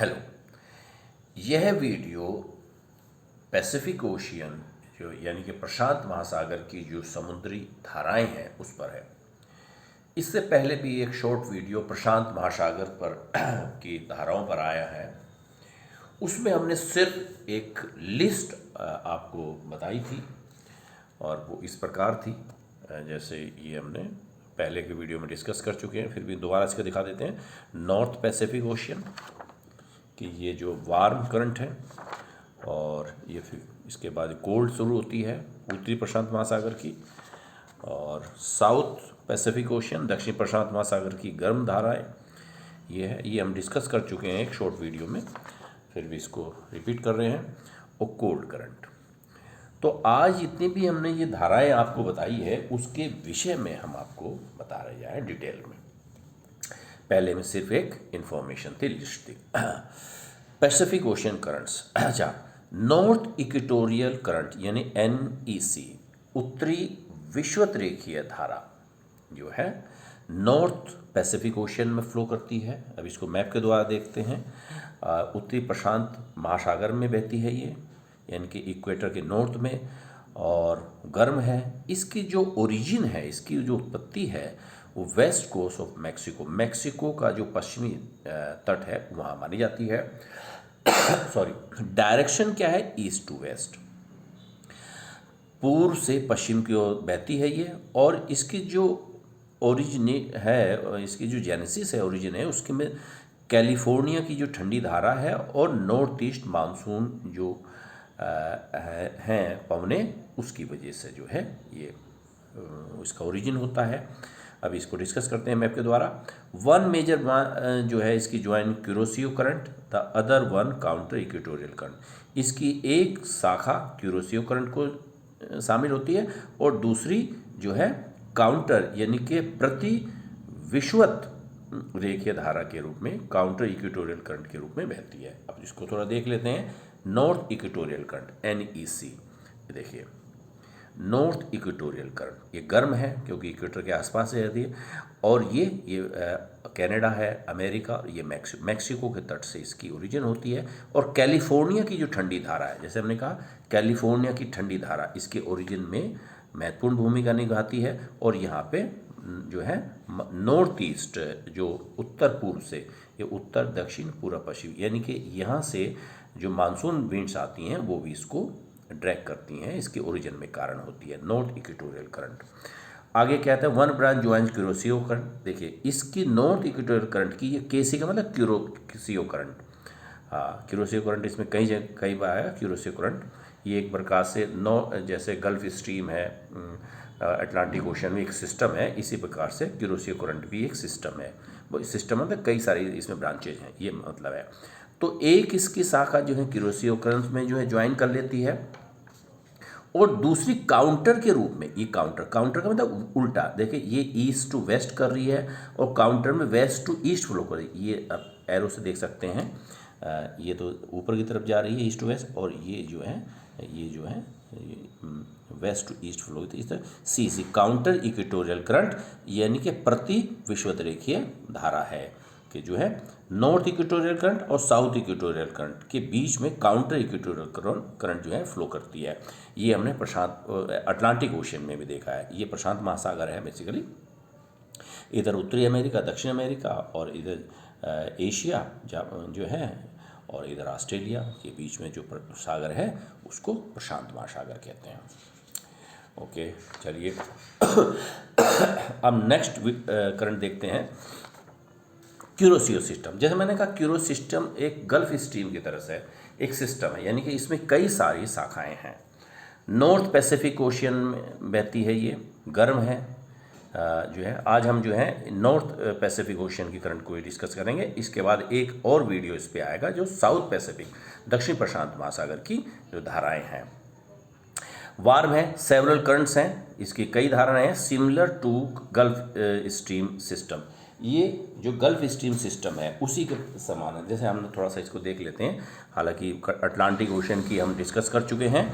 Hello. यह video Pacific ocean जो यानी कि प्रशांत महासागर की जो समुद्री धाराएं हैं उस पर है। इससे पहले भी एक शॉर्ट वीडियो प्रशांत महासागर पर की धाराओं पर आया है। उसमें हमने सिर्फ एक लिस्ट आपको बताई थी और वो इस प्रकार थी जैसे ये हमने पहले के वीडियो में डिस्कस कर चुके हैं, फिर भी दोबारा इसको दिखा देते हैं। नॉर्थ पैसिफिक ओशियन कि ये जो वार्म करंट है और ये फिर इसके बाद कोल्ड शुरू होती है उत्तरी प्रशांत महासागर की, और साउथ पैसिफिक ओशियन दक्षिण प्रशांत महासागर की गर्म धाराएं ये है। ये हम डिस्कस कर चुके हैं एक शॉर्ट वीडियो में, फिर भी इसको रिपीट कर रहे हैं। और कोल्ड करंट, तो आज जितनी भी हमने ये धाराएं आपको बताई है उसके विषय में हम आपको बता रहे हैं डिटेल में। पहले में सिर्फ एक इंफॉर्मेशन थी, लिस्ट थी। Pacific ocean currents. अच्छा, नॉर्थ इक्वेटोरियल करंट यानी NEC उत्तरी विषुवतरेखीय धारा जो है नॉर्थ पैसिफिक ओशियन में फ्लो करती है। अब इसको मैप के द्वारा देखते हैं। उत्तरी प्रशांत महासागर में बहती है ये, यानी कि इक्वेटर के नॉर्थ में, और गर्म है। इसकी जो ओरिजिन है, इसकी जो उत्पत्ति है वो west coast of Mexico, Mexico का जो पश्चिमी तट है वहाँ मानी जाती है। सॉरी, डायरेक्शन क्या है? ईस्ट टू वेस्ट, पूर्व से पश्चिम की ओर बहती है ये। और इसकी जो ओरिजिन है, इसकी जो जेनेसिस है, ओरिजिन है उसके में कैलिफोर्निया की जो ठंडी धारा है और नॉर्थ ईस्ट मानसून जो हैं पवने, उसकी वजह से जो है ये इसका ओरिजिन होता है। अब इसको डिस्कस करते हैं मैप के द्वारा। वन मेजर जो है इसकी join Kuroshio current, the other one counter equatorial current. इसकी एक शाखा क्यूरोसियो करंट को शामिल होती है और दूसरी जो है काउंटर यानी कि प्रति विषुवत रेखीय धारा के रूप में, काउंटर इक्वेटोरियल करंट के रूप में बहती है। अब इसको थोड़ा देख लेते हैं। नॉर्थ इक्वेटोरियल करंट NEC, देखिए नॉर्थ इक्वेटोरियल करंट ये गर्म है क्योंकि इक्वेटर के आसपास रहती है, और ये कनाडा है, अमेरिका, ये मैक्सिको के तट से इसकी ओरिजिन होती है। और कैलिफोर्निया की जो ठंडी धारा है, जैसे हमने कहा कैलिफोर्निया की ठंडी धारा इसके ओरिजिन में महत्वपूर्ण भूमिका निभाती है। और यहाँ पे जो है नॉर्थ ईस्ट, जो उत्तर पूर्व से, ये उत्तर दक्षिण पूर्व पश्चिम, यानी कि यहाँ से जो मानसून विंड्स आती हैं वो भी इसको ड्रैग करती हैं, इसके ओरिजिन में कारण होती है नॉर्थ इक्वेटोरियल करंट। आगे क्या आता है? One branch joins Kuroshio current. देखिए इसकी नॉर्थ इक्वेटोरियल करंट की, ये केसी का मतलब क्यूरोसियो करंट। हाँ, क्यूरोसियो करंट इसमें कई बार आया क्यूरोसियो करंट। ये एक प्रकार से जैसे गल्फ स्ट्रीम है, अटलांटिक ओशन में एक सिस्टम है, इसी प्रकार से क्यूरोसियो करंट भी एक सिस्टम है। वो सिस्टम मतलब कई सारी इसमें ब्रांचेज हैं, ये मतलब है। तो एक इसकी शाखा जो है क्यूरोसियो करंट में जो है ज्वाइन कर लेती है, और दूसरी काउंटर के रूप में, ये काउंटर का मतलब उल्टा, देखिए ये ईस्ट टू वेस्ट कर रही है और काउंटर में वेस्ट टू ईस्ट फ्लो कर रही है। ये आप एरो से देख सकते हैं, ये तो ऊपर की तरफ जा रही है ईस्ट टू वेस्ट, और ये जो है वेस्ट टू ईस्ट फ्लो होती है। इस तरह सी काउंटर इक्वेटोरियल करंट यानी कि प्रति विषुवतरेखीय धारा है कि जो है नॉर्थ इक्वेटोरियल करंट और साउथ इक्वेटोरियल करंट के बीच में काउंटर इक्वेटोरियल करंट जो है फ्लो करती है। ये हमने अटलांटिक ओशन में भी देखा है। ये प्रशांत महासागर है बेसिकली, इधर उत्तरी अमेरिका, दक्षिण अमेरिका, और इधर एशिया जो है, और इधर ऑस्ट्रेलिया के बीच में जो सागर है उसको प्रशांत महासागर कहते हैं। ओके, चलिए अब नेक्स्ट करंट देखते हैं। क्यूरोसियो सिस्टम, जैसे मैंने कहा क्यूरो सिस्टम एक गल्फ स्ट्रीम की तरह से एक सिस्टम है, यानी कि इसमें कई सारी शाखाएं हैं। नॉर्थ पैसिफिक ओशियन में बहती है, ये गर्म है जो है। आज हम जो है नॉर्थ पैसिफिक ओशियन की करंट को डिस्कस करेंगे। इसके बाद एक और वीडियो इस पे आएगा जो साउथ पैसिफिक दक्षिण प्रशांत महासागर की जो धाराएं हैं। वार्म है, सेवरल करंट्स हैं, इसकी कई धाराएं हैं, similar to gulf stream system. ये जो गल्फ स्ट्रीम सिस्टम है उसी के समान है। जैसे हम थोड़ा सा इसको देख लेते हैं, हालांकि अटलांटिक ओशन की हम डिस्कस कर चुके हैं।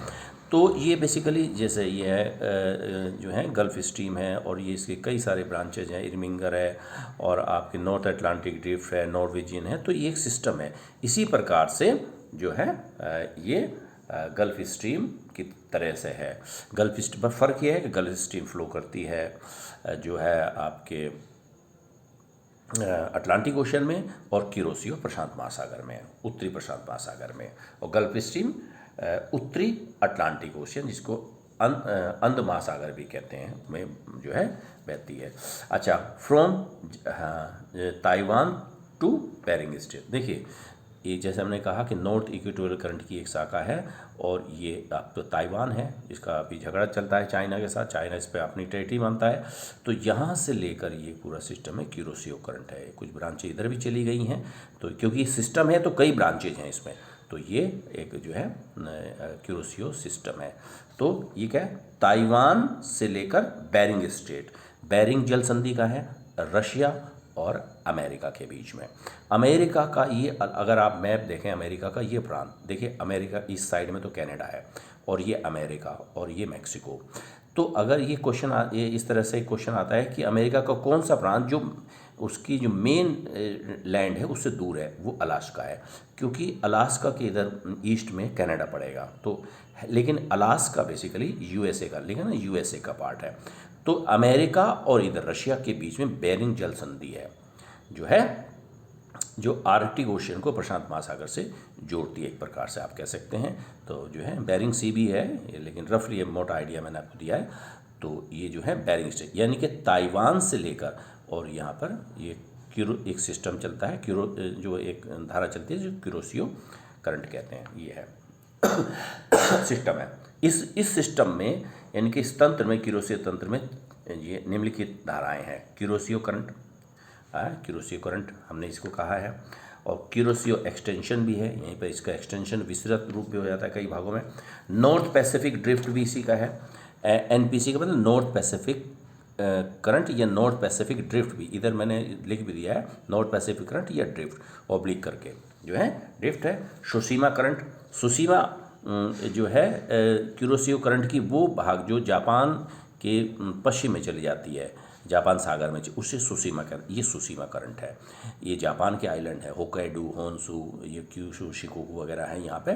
तो ये बेसिकली जैसे ये है जो है गल्फ स्ट्रीम है, और ये इसके कई सारे ब्रांचेज हैं, इरमिंगर है और आपके नॉर्थ अटलांटिक ड्रिफ्ट है, नॉर्वेजियन है। तो ये एक सिस्टम है। इसी प्रकार से जो है ये गल्फ स्ट्रीम की तरह से है। गल्फ स्ट्रीम पर फ़र्क ये है कि गल्फ स्ट्रीम फ्लो करती है जो है आपके अटलांटिक ओशन में, और क्यूरोसियो प्रशांत महासागर में, उत्तरी प्रशांत महासागर में, और गल्फ स्ट्रीम उत्तरी अटलांटिक ओशन जिसको अंध महासागर भी कहते हैं में जो है बहती है। अच्छा, from Taiwan to Bering strait. देखिए ये जैसे हमने कहा कि नॉर्थ इक्वेटोरियल करंट की एक शाखा है, और ये अब तो ताइवान है, इसका अभी झगड़ा चलता है चाइना के साथ, चाइना इस पर अपनी टेरिटरी मानता है। तो यहाँ से लेकर ये पूरा सिस्टम है क्यूरोसियो करंट है। कुछ ब्रांचें इधर भी चली गई हैं, तो क्योंकि सिस्टम है तो कई ब्रांचेज हैं इसमें, तो ये एक जो है क्यूरोसियो सिस्टम है। तो ये क्या है, ताइवान से लेकर बेरिंग स्ट्रेट, बेरिंग जल संधि का है रशिया और अमेरिका के बीच में। अमेरिका का ये, अगर आप मैप देखें अमेरिका का ये प्रांत देखिए, अमेरिका इस साइड में तो कनाडा है, और ये अमेरिका और ये मैक्सिको। तो अगर ये क्वेश्चन ये इस तरह से क्वेश्चन आता है कि अमेरिका का कौन सा प्रांत जो उसकी जो मेन लैंड है उससे दूर है, वो अलास्का है, क्योंकि अलास्का के इधर ईस्ट में कनाडा पड़ेगा। तो लेकिन अलास्का बेसिकली यूएसए का, लेकिन ना यूएसए का पार्ट है। तो अमेरिका और इधर रशिया के बीच में बेरिंग जल संधि है जो है, जो आर्कटिक ओशन को प्रशांत महासागर से जोड़ती है, एक प्रकार से आप कह सकते हैं। तो जो है बेरिंग सी भी है, लेकिन रफली ये मोटा आइडिया मैंने आपको दिया है। तो ये जो है बेरिंग स्ट्रेट, यानी कि ताइवान से लेकर, और यहाँ पर ये एक सिस्टम चलता है, जो एक धारा चलती है जो क्यूरोसियो करंट कहते हैं, ये है सिस्टम है। इस सिस्टम में, यानी कि इस तंत्र में, क्यूरोसियो तंत्र में ये निम्नलिखित धाराएं हैं। क्यूरोसियो करंट, क्यूरोसियो करंट हमने इसको कहा है, और क्यूरोसियो एक्सटेंशन भी है, यहीं पर इसका एक्सटेंशन विस्तृत रूप में हो जाता है कई भागों में। नॉर्थ पैसिफिक ड्रिफ्ट भी इसी का है। एनपीसी का मतलब नॉर्थ पैसिफिक करंट या नॉर्थ पैसिफिक ड्रिफ्ट भी, इधर मैंने लिख भी दिया है नॉर्थ पैसिफिक करंट या ड्रिफ्ट ऑब्लिक करके जो है ड्रिफ्ट है। सुशीमा करंट, सुशीमा जो है क्यूरोसियो करंट की वो भाग जो जापान के पश्चिम में चली जाती है, जापान सागर में, उससे सुशीमा करंट, ये सुशीमा करंट है। ये जापान के आइलैंड है, होक्काइडो, होन्शू, ये क्यूशू, शिकोकू वगैरह है यहाँ पे।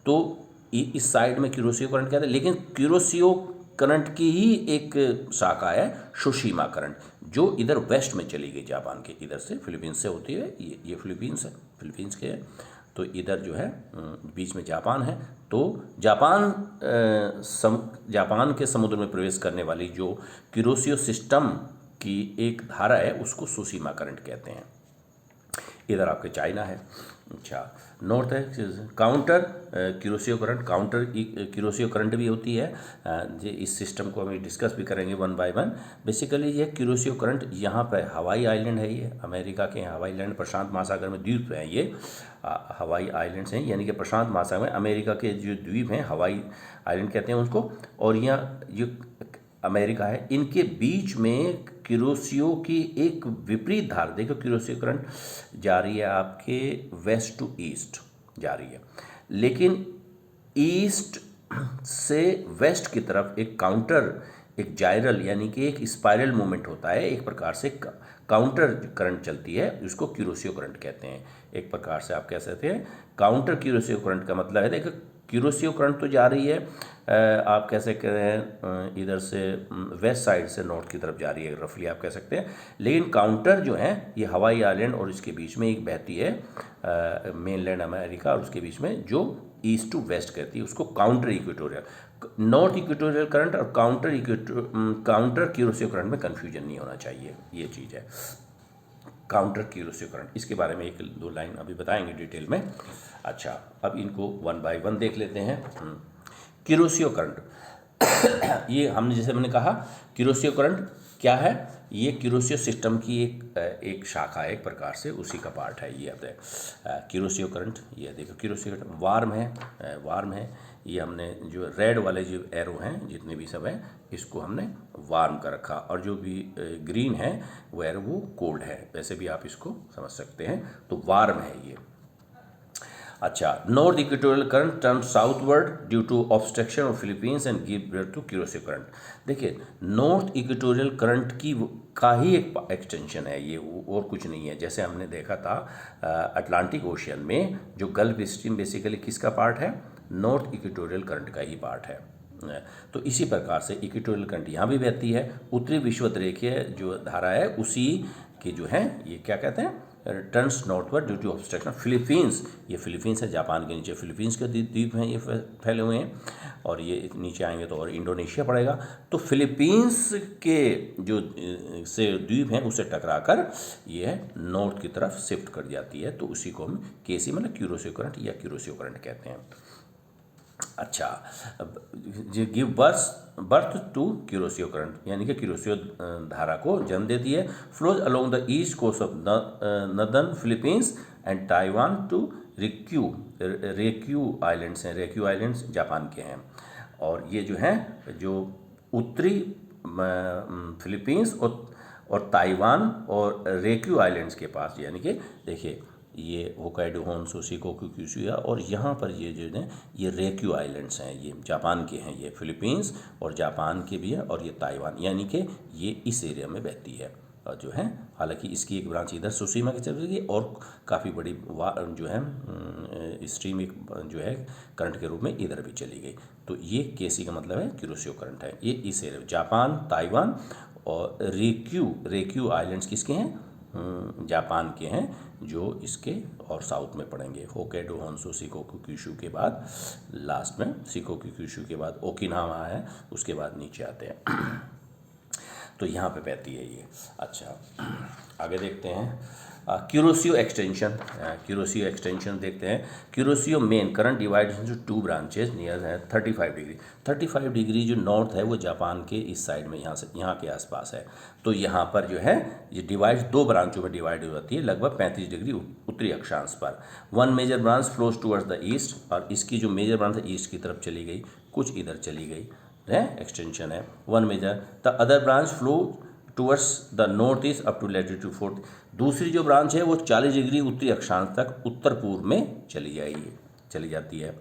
तो इस साइड में क्यूरोसियो करंट कहते हैं, लेकिन क्यूरोसियो करंट की ही एक शाखा है सुशीमा करंट, जो इधर वेस्ट में चली गई, जापान के इधर से, फिलीपींस से होती है। ये फिलीपींस है, फिलीपींस के है। तो इधर जो है बीच में जापान है। तो जापान के समुद्र में प्रवेश करने वाली जो क्यूरोसियो सिस्टम की एक धारा है उसको सुशीमा करंट कहते हैं। इधर आपके चाइना है। अच्छा, नॉर्थ है counter Kuroshio current, counter Kuroshio current भी होती है। ये इस सिस्टम को हम डिस्कस भी करेंगे वन बाय वन। बेसिकली ये क्यूरोसियो करंट, यहाँ पर हवाई आइलैंड है, ये अमेरिका के हवाई आइलैंड, प्रशांत महासागर में द्वीप हैं ये हवाई आइलैंड्स हैं, यानी कि प्रशांत महासागर में अमेरिका के जो द्वीप हैं हवाई आइलैंड कहते हैं उसको, और यहाँ जो अमेरिका है, इनके बीच में क्यूरोसियो की एक विपरीत धारा, देखो क्यूरोसियो करंट जा रही है आपके वेस्ट टू ईस्ट जा रही है, लेकिन ईस्ट से वेस्ट की तरफ एक काउंटर, एक जायरल यानी कि एक स्पाइरल मूवमेंट होता है, एक प्रकार से काउंटर करंट चलती है, जिसको क्यूरोसियो करंट कहते हैं। एक प्रकार से आप कह सकते हैं काउंटर क्यूरोसियो करंट का मतलब है, देखो क्यूरोसियो करंट तो जा रही है आप कह सकते हैं इधर से वेस्ट साइड से नॉर्थ की तरफ जा रही है, रफली आप कह सकते हैं, लेकिन काउंटर जो है ये हवाई आइलैंड और इसके बीच में एक बहती है मेनलैंड अमेरिका, और उसके बीच में जो ईस्ट टू वेस्ट कहती है उसको counter equatorial, north equatorial current और काउंटर क्यूरोसियो करंट में कन्फ्यूजन नहीं होना चाहिए, ये चीज़ है काउंटर क्यूरोसियो करंट। इसके बारे में एक दो लाइन अभी बताएंगे डिटेल में। अच्छा, अब इनको वन बाय वन देख लेते हैं। क्यूरोसियो करंट ये हमने जैसे मैंने कहा क्यूरोसियो करंट क्या है, ये क्यूरोसियो सिस्टम की एक शाखा है, एक प्रकार से उसी का पार्ट है ये। अब क्यूरोसियो करंट, ये देखो क्यूरोसियो करंट वार्म है। ये हमने जो रेड वाले जो एरो हैं जितने भी सब हैं, इसको हमने वार्म कर रखा, और जो भी ग्रीन है वो एरो वो कोल्ड है, वैसे भी आप इसको समझ सकते हैं। तो वार्म है ये। अच्छा, north equatorial current turn southward due to obstruction of Philippines and give breath to Kuroshio current. देखिए, नॉर्थ इक्वेटोरियल करंट का ही एक एक्सटेंशन है ये, और कुछ नहीं है। जैसे हमने देखा था अटलांटिक ओशियन में जो गल्फ स्ट्रीम बेसिकली किसका पार्ट है, नॉर्थ इक्वेटोरियल करंट का ही पार्ट है। तो इसी प्रकार से इक्वेटोरियल करंट यहाँ भी बहती है। उत्तरी विषुवतरेखीय जो धारा है उसी की जो है ये क्या कहते हैं, turns northward due to obstruction Philippines. ये फिलीपींस है, जापान के नीचे फिलीपींस के द्वीप हैं ये फैले हुए हैं, और ये नीचे आएंगे तो और इंडोनेशिया पड़ेगा। तो फिलीपींस के जो से द्वीप हैं उससे टकराकर ये नॉर्थ की तरफ शिफ्ट कर जाती है, तो उसी को हम केसी मतलब क्यूरोसियो करंट या क्यूरोसियो करंट कहते हैं। अच्छा, give birth to Kuroshio current, यानी कि क्यूरोसियो धारा को जन्म देती है। Flows along the east coast of northern Philippines and Taiwan to Ryukyu islands हैं। रेक्यू आइलैंड्स जापान के हैं, और ये जो हैं जो उत्तरी फिलीपींस और ताइवान और रेक्यू आइलैंड्स के पास, यानी कि देखिए ये होकाइडो, होन्शू, शिकोकू, क्यूशू, और यहाँ पर ये जो है ये रेक्यू आइलैंड्स हैं, ये जापान के हैं। ये फिलीपींस और जापान के भी है, और ये ताइवान, यानी कि ये इस एरिया में बहती है और जो है। हालांकि इसकी एक ब्रांच इधर सुशीमा की चल रही है, और काफ़ी बड़ी जो है स्ट्रीम एक जो है करंट के रूप में इधर भी चली गई। तो ये केसी का मतलब है क्यूरोसियो करंट है। ये इस एरिया जापान, ताइवान और रेक्यू आइलैंड्स किसके हैं, जापान के हैं, जो इसके और साउथ में पड़ेंगे। होकाइडो, होन्शू, शिकोकू, क्यूशू के बाद लास्ट में शिकोकू, क्यूशू के बाद ओकिनावा है, उसके बाद नीचे आते हैं। तो यहाँ पे बहती है ये। अच्छा, आगे देखते हैं क्यूरोसियो एक्सटेंशन देखते हैं। Kuroshio main current divide into two branches near है 35 डिग्री। 35 डिग्री जो नॉर्थ है वो जापान के इस साइड में, यहाँ के आसपास है। तो यहाँ पर जो है ये डिवाइड दो ब्रांचों में डिवाइड हो जाती है, लगभग 35 डिग्री उत्तरी अक्षांश पर। One major branch flows towards the east, और इसकी जो मेजर ब्रांच है ईस्ट की तरफ चली गई, कुछ इधर चली गई है, एक्सटेंशन है one major. The other branch flow towards the north east up to latitude 4। दूसरी जो ब्रांच है वो 40 डिग्री उत्तरी अक्षांश तक उत्तर पूर्व में चली जाती है।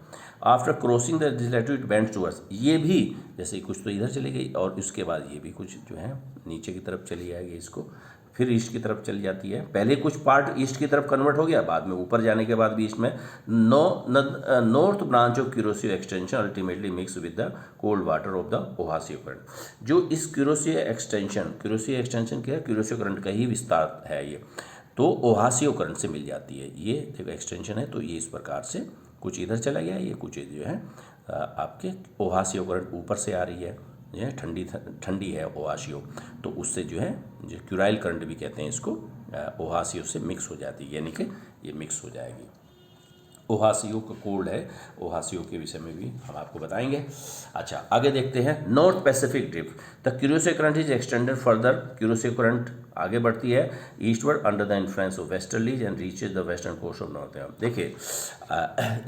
After crossing the latitude bends towards, ये भी जैसे कुछ तो इधर चली गई, और उसके बाद ये भी कुछ जो है नीचे की तरफ चली जाएगी, इसको फिर ईस्ट की तरफ चली जाती है। पहले कुछ पार्ट ईस्ट की तरफ कन्वर्ट हो गया, बाद में ऊपर जाने के बाद भी ईस्ट में। North branch of Kuroshio extension ultimately mix with the cold water of the Oyashio current. जो इस क्यूरोसियो एक्सटेंशन क्या है, क्यूरोसियो करंट का ही विस्तार है ये, तो ओहासियो करंट से मिल जाती है। ये देखो एक्सटेंशन है, तो ये इस प्रकार से कुछ इधर चला गया, ये कुछ जो है आपके ओहासियो करंट ऊपर से आ रही है, ये ठंडी है ओहासियो, तो उससे जो है जो क्यूराइल करंट भी कहते हैं इसको, ओहासियो से मिक्स हो जाती है, यानी कि ये मिक्स हो जाएगी। ओहासियो का कोल्ड है, ओहासियो के विषय में भी हम आपको बताएंगे। अच्छा, आगे देखते हैं north Pacific drift. The Kuroshio current is extended further. Kuroshio current आगे बढ़ती है eastward under the influence of westerlies and reaches the western coast of north. देखिए,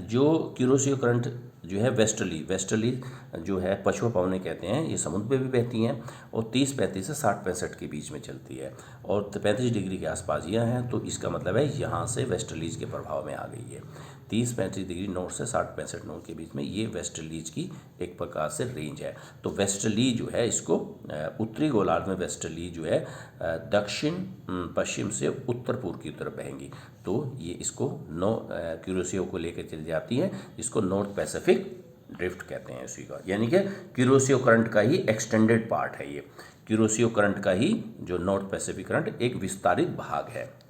जो क्यूरोसियो करंट जो है वेस्टर्ली जो है पछुआ पवनें कहते हैं, ये समुद्र में भी बहती हैं, और 30-35 से 60-65 के बीच में चलती है, और 35 डिग्री के आसपास यह है। तो इसका मतलब है यहाँ से वेस्टर्लीज के प्रभाव में आ गई है। 30-35 डिग्री नॉर्थ से 60-65 नॉर्थ के बीच में ये वेस्टर्लीज की एक प्रकार से रेंज है। तो वेस्टर्ली जो है इसको उत्तरी गोलार्ध में वेस्टर्ली जो है दक्षिण पश्चिम से उत्तर पूर्व की तरफ बहेंगी, तो ये इसको क्यूरोसियो को लेकर चली जाती है, इसको नॉर्थ पैसिफिक ड्रिफ्ट कहते हैं इसी का, यानी कि क्यूरोसियो करंट का ही एक्सटेंडेड पार्ट है ये। क्यूरोसियो करंट का ही जो नॉर्थ पैसिफिक करंट एक विस्तारित भाग है,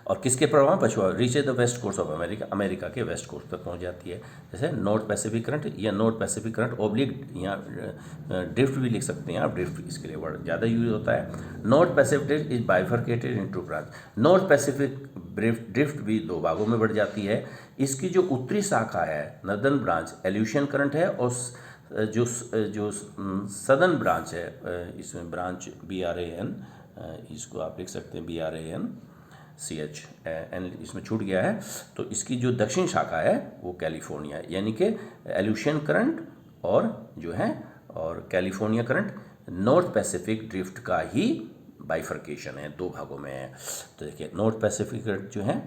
और किसके प्रभाव पछुआ reach the west coast of America के वेस्ट कोस्ट तक पहुंच जाती है। जैसे नॉर्थ पैसिफिक करंट या नॉर्थ पैसिफिक करंट ऑब्लिक, यहाँ ड्रिफ्ट भी लिख सकते हैं आप, ड्रिफ्ट इसके लिए वर्ड ज़्यादा यूज होता है। North Pacific is bifurcated in two branch. North Pacific drift भी दो भागों में बढ़ जाती है। इसकी जो उत्तरी शाखा है नर्दर्न ब्रांच एल्यूशियन करंट है, और जो सदर्न ब्रांच है, इसमें ब्रांच BRAN, इसको आप लिख सकते हैं BRANCH, एन इसमें छूट गया है, तो इसकी जो दक्षिण शाखा है वो कैलिफोर्निया है, यानी कि एल्यूशियन करंट और जो है और California current North Pacific drift का ही बाइफर्केशन है, दो भागों में है। तो देखिए नॉर्थ पैसिफिक करंट जो है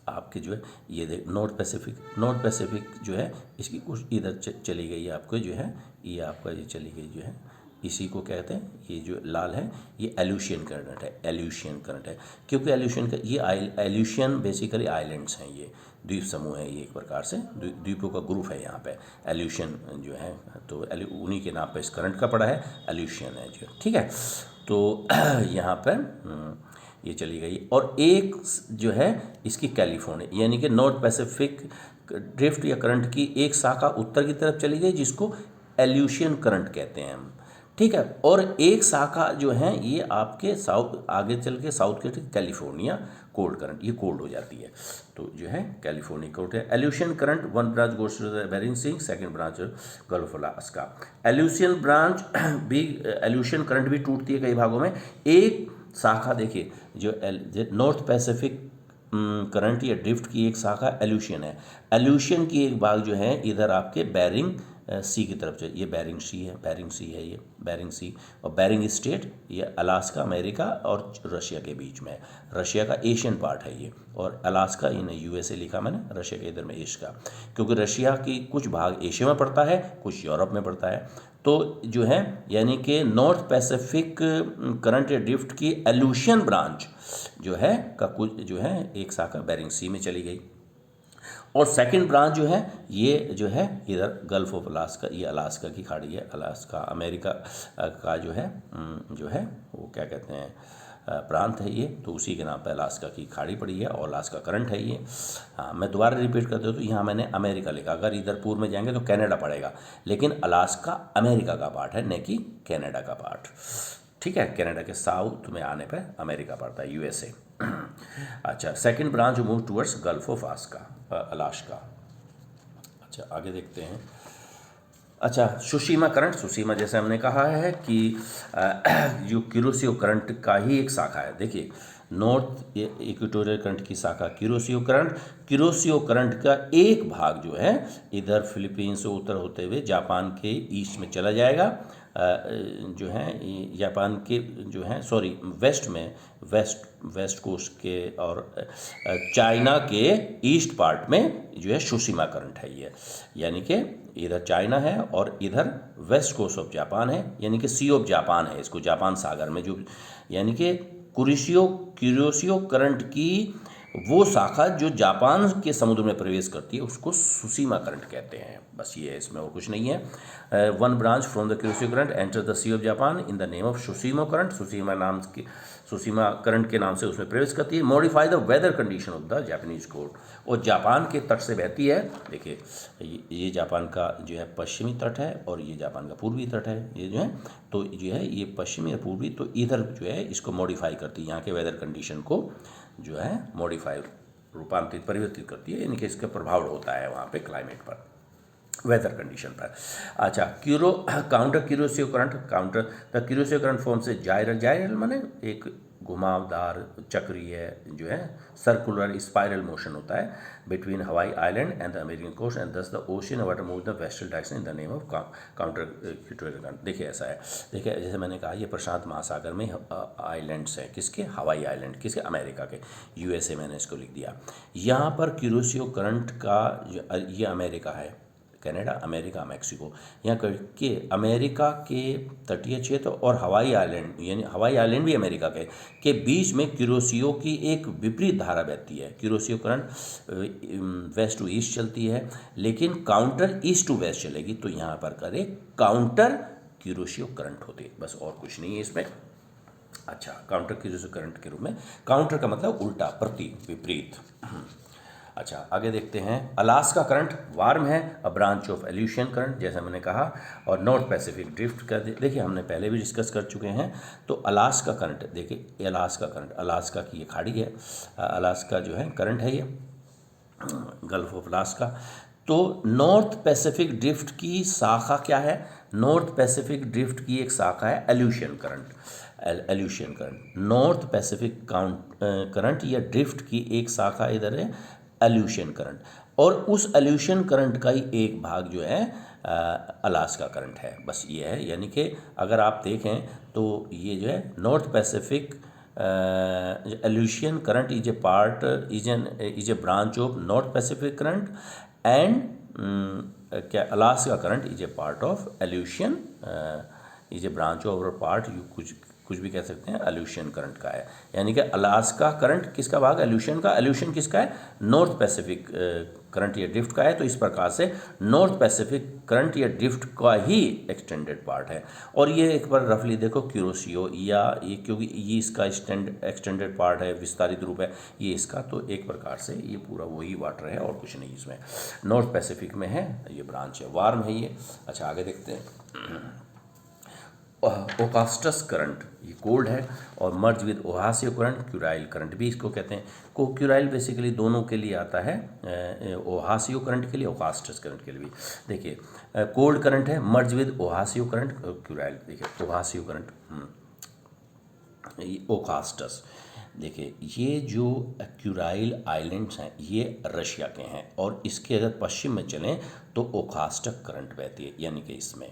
आपके जो है ये देख नॉर्थ पैसिफिक जो है इसकी कुछ इधर चली गई है, आपको जो है ये आपका ये चली गई जो है, इसी को कहते हैं, ये जो लाल है ये एल्यूशियन करंट है, क्योंकि एल्यूशियन का ये एल्यूशियन बेसिकली आइलैंड्स हैं, ये द्वीप समूह है, ये एक प्रकार से द्वीपों का ग्रुप है यहाँ पे एल्यूशियन जो है, तो उन्हीं के नाम पे इस करंट का पड़ा है, एल्यूशियन है जो, ठीक है। तो यहाँ पर ये चली गई, और एक जो है इसकी कैलिफोर्निया यानी कि नॉर्थ पैसिफिक ड्रिफ्ट या करंट की एक शाखा उत्तर की तरफ चली गई जिसको एल्यूशियन करंट कहते हैं हम, ठीक है। और एक शाखा जो है ये आपके साउथ आगे चल के साउथ के कैलिफोर्निया कोल्ड करंट, ये कोल्ड हो जाती है, तो जो है कैलिफोर्निया कोल्ड है। Aleutian current one branch goes to the Bering Sea, second branch Gulf of Alaska. Aleutian branch भी एल्यूशियन करंट भी टूटती है कई भागों में। एक शाखा देखिए जो नॉर्थ पैसिफिक करंट या ड्रिफ्ट की एक शाखा एल्यूशियन है, एल्यूशियन की एक भाग जो है इधर आपके बेरिंग सी की तरफ, ये बेरिंग सी है ये बेरिंग सी, और बेरिंग स्टेट ये अलास्का अमेरिका और रशिया के बीच में है, रशिया का एशियन पार्ट है ये, और अलास्का इन्हें USA लिखा मैंने, रशिया के इधर में एशिया का, क्योंकि रशिया की कुछ भाग एशिया में पड़ता है, कुछ यूरोप में पड़ता है। तो जो है यानी कि नॉर्थ पैसिफिक करंट या ड्रिफ्ट की एल्यूशियन ब्रांच जो है का कुछ जो है एक शाखा बेरिंग सी में चली गई, और सेकंड ब्रांच जो है ये जो है इधर गल्फ ऑफ अलास्का, ये अलास्का की खाड़ी है, अलास्का अमेरिका का जो है वो क्या कहते हैं प्रांत है ये, तो उसी के नाम पर अलास्का की खाड़ी पड़ी है और अलास्का करंट है ये। हाँ, मैं दोबारा रिपीट कर दूँ तो यहाँ मैंने अमेरिका लिखा, अगर इधर पूर्व में जाएंगे तो कनाडा पड़ेगा, लेकिन अलास्का अमेरिका का पार्ट है, न कि कनाडा का पार्ट, ठीक है। कनाडा के साउथ में आने पर अमेरिका पड़ता है, USA। अच्छा, second branch move towards gulf of Alaska. अच्छा, आगे देखते हैं। अच्छा, सुशीमा करंट, सुशीमा जैसे हमने कहा है कि जो किरोसियो करंट का ही एक शाखा है। देखिए नॉर्थ इक्वेटोरियल करंट की शाखा किरोसियो करंट का एक भाग जो है इधर फिलीपींस से उत्तर होते हुए जापान के ईस्ट में चला जाएगा, जो है जापान के जो है वेस्ट कोस्ट के और चाइना के ईस्ट पार्ट में जो है सुशीमा करंट है ये, यानी कि इधर चाइना है और इधर वेस्ट कोस्ट ऑफ जापान है, यानी कि सी ऑफ जापान है, इसको जापान सागर में जो, यानी कि किरोसियो करंट की वो शाखा जो जापान के समुद्र में प्रवेश करती है उसको सुशीमा करंट कहते हैं। बस ये है, इसमें और कुछ नहीं है। One branch from the Kuroshio current enter the Sea of Japan in the name of Tsushima current, Tsushima current के नाम से उसमें प्रवेश करती है। Modify the weather condition of the Japanese coast, और जापान के तट से बहती है। देखिए ये जापान का जो है पश्चिमी तट है और ये जापान का पूर्वी तट है, ये जो है तो जो है ये पश्चिमी और पूर्वी, तो इधर जो है इसको मॉडिफाई करती है, यहाँ के वेदर कंडीशन को जो है मॉडिफाई रूपांतरित परिवर्तित करती है, यानी कि इसका प्रभाव होता है वहाँ पे क्लाइमेट पर, वेदर कंडीशन पर। अच्छा, काउंटर किरोसियो करंट फॉर्म से जायरल माने एक घुमावदार चक्रीय जो है सर्कुलर स्पाइरल मोशन होता है between Hawaii island and the American coast and thus the ocean water move the western direction in the name of counter equatorial current. देखिए ऐसा है, देखिए जैसे मैंने कहा ये प्रशांत महासागर में आइलैंड्स हैं, किसके, हवाई आइलैंड, किसके, अमेरिका के, USA मैंने इसको लिख दिया। यहाँ पर किरोसियो करंट का ये अमेरिका है, कनाडा, अमेरिका, मैक्सिको, यहाँ के अमेरिका के तटीय क्षेत्र और हवाई आइलैंड, यानी हवाई आइलैंड भी अमेरिका के बीच में किरोसियो की एक विपरीत धारा बहती है। किरोसियो करंट वेस्ट टू ईस्ट चलती है, लेकिन काउंटर ईस्ट टू वेस्ट चलेगी, तो यहाँ पर करें काउंटर किरोसियो करंट होती है, बस और कुछ नहीं है इसमें। अच्छा, काउंटर किरोसियो करंट के रूप में, काउंटर का मतलब उल्टा, प्रति, विपरीत। अच्छा, आगे देखते हैं। अलास्का करंट वार्म है, अ ब्रांच ऑफ एल्यूशियन करंट, जैसा मैंने कहा, और नॉर्थ पैसिफिक ड्रिफ्ट का देखिए हमने पहले भी डिस्कस कर चुके हैं। तो अलास्का करंट देखिए, अलास्का करंट, अलास्का की ये खाड़ी है, अलास्का जो है करंट है ये, गल्फ ऑफ अलास्का। तो नॉर्थ पैसिफिक ड्रिफ्ट की शाखा क्या है? नॉर्थ पैसिफिक ड्रिफ्ट की एक शाखा है Aleutian current. Aleutian current, North Pacific current या ड्रिफ्ट की एक शाखा इधर है एल्यूशियन करंट, और उस एल्यूशियन करंट का ही एक भाग जो है अलास्का करंट है। बस ये है, यानी कि अगर आप देखें तो ये जो है north Pacific Aleutian current is a branch of North Pacific current and क्या Alaska current is a part of Aleutian, is a branch of part, यू कुछ भी कह सकते हैं, एल्यूशियन करंट का है। यानी कि अलास्का करंट किसका भाग? एल्यूशियन का। एल्यूशियन किसका है? नॉर्थ पैसिफिक करंट या ड्रिफ्ट का है। तो इस प्रकार से नॉर्थ पैसिफिक करंट या ड्रिफ्ट का ही एक्सटेंडेड पार्ट है। और ये एक बार रफली देखो क्यूरोसियो या ये, क्योंकि ये इसका एक्सटेंडेड पार्ट है, विस्तारित रूप है ये इसका, तो एक प्रकार से ये पूरा वही वाटर है और कुछ नहीं इसमें। नॉर्थ पैसिफिक में है, ये ब्रांच है, वार्म है ये। अच्छा आगे देखते हैं। ओकास्टस करंट ये कोल्ड है और merge with Oyashio current, Kurile current भी इसको कहते हैं। क्यूराइल बेसिकली दोनों के लिए आता है, ओहासियो करंट के लिए, ओकास्टस करंट के लिए भी। देखिए कोल्ड करंट है, मर्ज विद ओहासियो करंट, क्यूराइल। देखिए ओहासियो करंट, ओकास्टस। देखिए ये जो क्यूराइल आइलैंड्स हैं ये रशिया के हैं, और इसके अगर पश्चिम में चलें तो ओकास्टक करंट बहती है, यानी कि इसमें,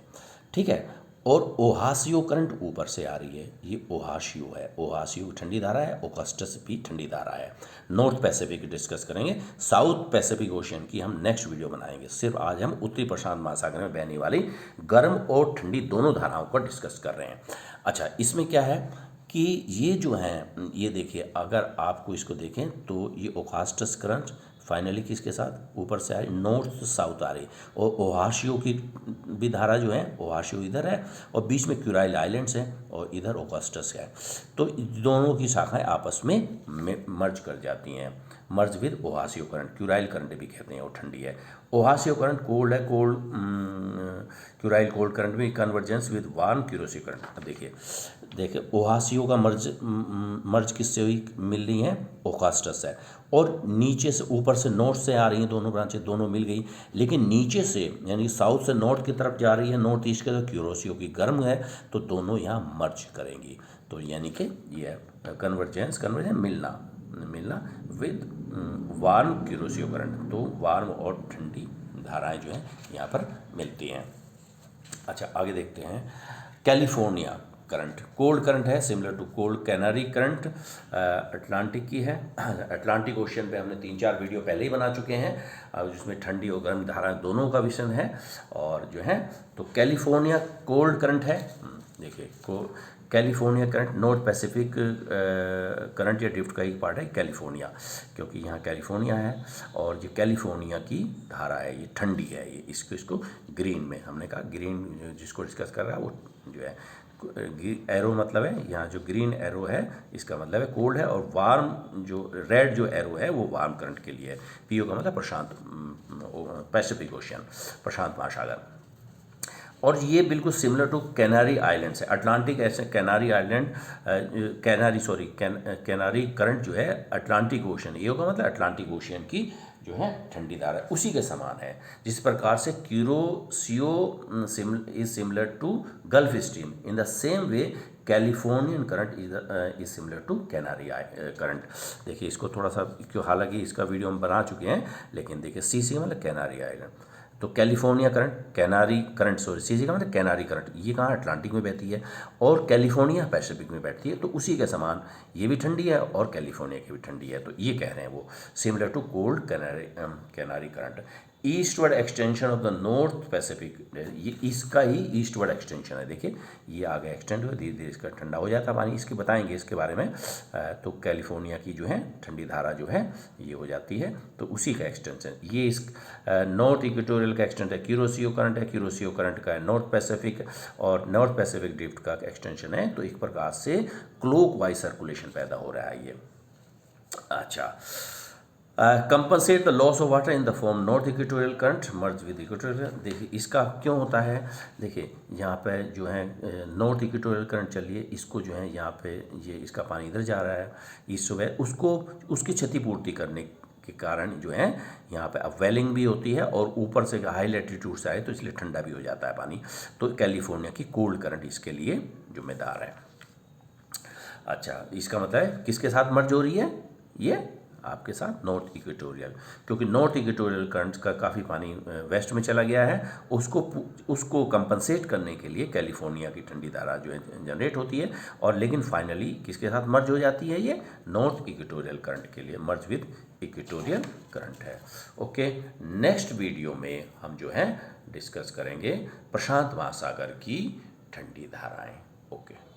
ठीक है। और ओहासियो करंट ऊपर से आ रही है, ये ओहाशियो है, ओहाशियो ठंडी धारा है, ओकास्टस भी ठंडी धारा है। नॉर्थ पैसिफिक डिस्कस करेंगे, साउथ पैसिफिक ओशियन की हम नेक्स्ट वीडियो बनाएंगे। सिर्फ आज हम उत्तरी प्रशांत महासागर में बहने वाली गर्म और ठंडी दोनों धाराओं को डिस्कस कर रहे हैं। अच्छा इसमें क्या है कि ये जो हैं, ये देखिए अगर आपको इसको देखें तो ये ओकास्टस करंट फाइनली किसके साथ ऊपर से आ रही, नॉर्थ से साउथ आ रही, और ओहाशियो की भी धारा जो है, ओहाशियो इधर है और बीच में क्यूराइल आइलैंड्स हैं और इधर ओकास्टस है। तो दोनों की शाखाएं आपस में मर्ज कर जाती हैं, merge with Oyashio current, Kurile current भी कहते हैं, और ठंडी है। ओहासियो करंट कोल्ड है, कोल्ड क्यूराइल कोल्ड करंट में convergence with warm Kuroshio current. अब देखिए ओहासियो का मर्ज किससे हुई, मिल रही है, ओकास्टस है, और नीचे से ऊपर से नॉर्थ से आ रही हैं दोनों ब्रांचें, दोनों मिल गई, लेकिन नीचे से यानी साउथ से नॉर्थ की तरफ जा रही है, नॉर्थ ईस्ट के, तो क्यूरोसियो की गर्म है, तो दोनों यहाँ मर्ज करेंगी। तो यानी कि ये कन्वर्जेंस मिलना विद वार्म क्यूरोसियो करंट, तो वार्म और ठंडी धाराएं जो हैं यहाँ पर मिलती हैं। अच्छा आगे देखते हैं, कैलिफोर्निया करंट कोल्ड करंट है, similar to cold Canary current, Atlantic की है। अटलांटिक ओशियन पे हमने 3-4 वीडियो पहले ही बना चुके हैं, अब जिसमें ठंडी और गर्म धाराएं दोनों का विषय है। और जो है तो कैलिफोर्निया कोल्ड करंट है। देखिए California current North Pacific current या ड्रिफ्ट का एक पार्ट है कैलिफोर्निया, क्योंकि यहाँ कैलिफोर्निया है और ये कैलिफोर्निया की धारा है, ये ठंडी है। ये इसको ग्रीन में हमने कहा, ग्रीन जिसको डिस्कस कर रहा है वो जो है एरो मतलब है, यहाँ जो ग्रीन एरो है इसका मतलब है कोल्ड है, और वार्म जो रेड जो एरो है वो वार्म करंट के लिए है। पीओ का मतलब प्रशांत पैसिफिक ओशियन, प्रशांत महासागर। और ये बिल्कुल सिमिलर टू कैनारी आइलैंड्स है, अटलांटिक ऐसे कैनारी आइलैंड, कैनारी करंट जो है अटलांटिक ओशन, ये होगा मतलब अटलांटिक ओशियन की जो है ठंडी धारा उसी के समान है। जिस प्रकार से Kuroshio is similar to gulf stream, in the same way Californian current is similar to Canary current. देखिए इसको थोड़ा सा, क्यों हालांकि इसका वीडियो हम बना चुके हैं, लेकिन देखिए सी मतलब कैनारी आइलैंड, तो कैलिफोर्निया करंट, कैनारी करंट, सी का मतलब कैनारी करंट, ये कहाँ अटलांटिक में बहती है और कैलिफोर्निया पैसिफिक में बैठती है, तो उसी के समान ये भी ठंडी है और कैलिफोर्निया की भी ठंडी है। तो ये कह रहे हैं वो similar to cold Canary current. Eastward extension of the north Pacific, ये इसका ही ईस्टवर्ड एक्सटेंशन है। देखिए ये आगे एक्सटेंड हुआ, धीरे धीरे इसका ठंडा हो जाता है पानी, इसके बताएंगे इसके बारे में। तो कैलिफोर्निया की जो है ठंडी धारा जो है ये हो जाती है, तो उसी का एक्सटेंशन ये इस नॉर्थ इक्वेटोरियल का एक्सटेंट है, क्यूरोसियो करंट है, क्यूरोसियो करंट का है नॉर्थ पैसिफिक, और नॉर्थ पैसिफिक ड्रिफ्ट का एक्सटेंशन है। तो एक प्रकार से क्लॉकवाइज सर्कुलेशन पैदा हो रहा है ये। अच्छा compensate the loss of water in the form north equatorial current merge with equatorial. देखिए इसका क्यों होता है, देखिए यहाँ पे जो है नॉर्थ इक्वेटोरियल करंट चलिए, इसको जो है यहाँ पे ये इसका पानी इधर जा रहा है ईस्ट से वेस्ट, उसको उसकी क्षतिपूर्ति करने के कारण जो है यहाँ पे अपवेलिंग भी होती है और ऊपर से हाई लैटिट्यूड से आए तो इसलिए ठंडा भी हो जाता है पानी। तो कैलिफोर्निया की कोल्ड करंट इसके लिए जिम्मेदार है। अच्छा, इसका मतलब है किसके साथ मर्ज हो रही है? ये आपके साथ नॉर्थ इक्वेटोरियल, क्योंकि नॉर्थ इक्वेटोरियल करंट का काफ़ी पानी वेस्ट में चला गया है, उसको कंपनसेट करने के लिए कैलिफोर्निया की ठंडी धारा जो है जनरेट होती है, और लेकिन फाइनली किसके साथ मर्ज हो जाती है? ये नॉर्थ इक्वेटोरियल करंट के लिए मर्ज विद इक्वेटोरियल करंट है। ओके, नेक्स्ट वीडियो में हम जो है डिस्कस करेंगे प्रशांत महासागर की ठंडी धाराएं। ओके।